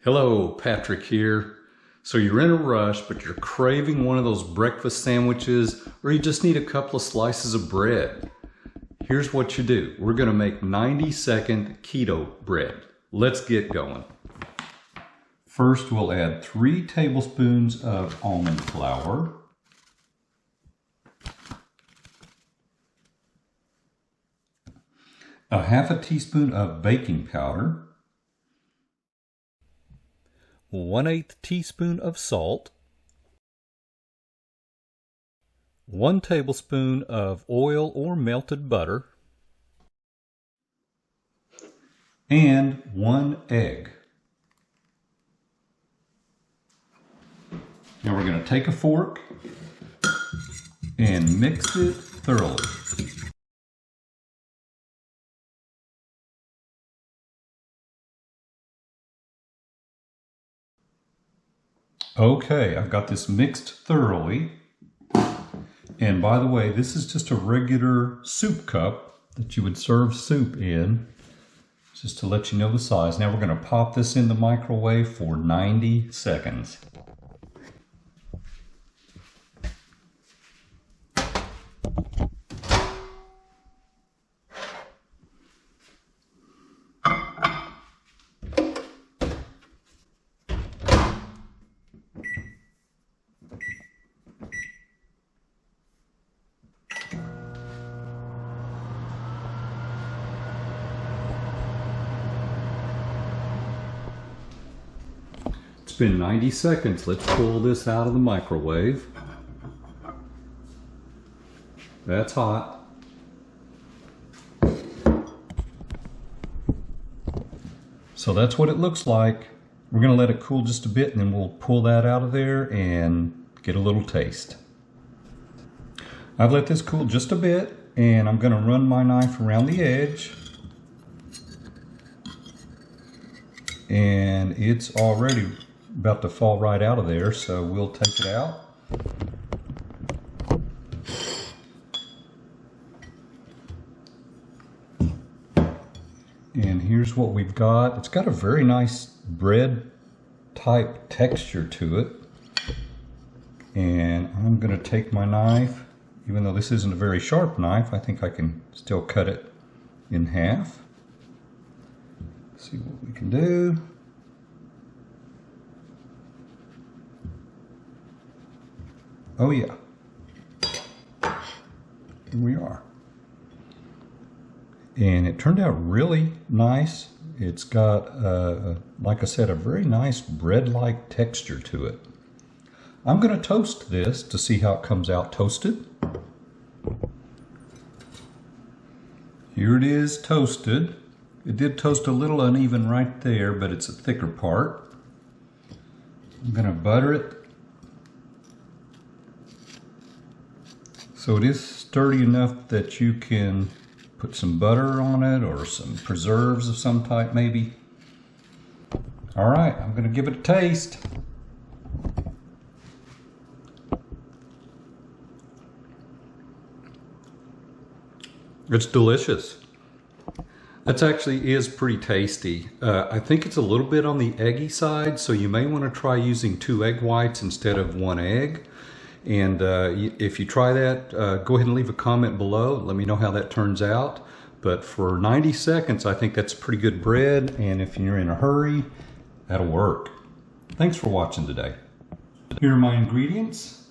Hello, Patrick here. So you're in a rush, but you're craving one of those breakfast sandwiches, or you just need a couple of slices of bread. Here's what you do. We're gonna make 90-second keto bread. Let's get going. First, we'll add 3 tablespoons of almond flour. A half a teaspoon of baking powder. 1/8 teaspoon of salt, 1 tablespoon of oil or melted butter, and 1 egg. Now we're going to take a fork and mix it thoroughly. Okay, I've got this mixed thoroughly. And by the way, this is just a regular soup cup that you would serve soup in, just to let you know the size. Now we're going to pop this in the microwave for 90 seconds. It's been 90 seconds. Let's pull this out of the microwave. That's hot. So that's what it looks like. We're going to let it cool just a bit and then we'll pull that out of there and get a little taste. I've let this cool just a bit and I'm going to run my knife around the edge. And it's already about to fall right out of there, so we'll take it out. And here's what we've got. It's got a very nice bread type texture to it. And I'm going to take my knife, even though this isn't a very sharp knife, I think I can still cut it in half. See what we can do. Oh yeah, here we are. And it turned out really nice. It's got, like I said, a very nice bread-like texture to it. I'm going to toast this to see how it comes out toasted. Here it is toasted. It did toast a little uneven right there, but it's a thicker part. I'm going to butter it. So it is sturdy enough that you can put some butter on it or some preserves of some type maybe. All right, I'm going to give it a taste. It's delicious. That actually is pretty tasty. I think it's a little bit on the eggy side, so you may want to try using 2 egg whites instead of 1 egg. And if you try that, go ahead and leave a comment below. Let me know how that turns out. But for 90 seconds, I think that's pretty good bread. And if you're in a hurry, that'll work. Thanks for watching today. Here are my ingredients.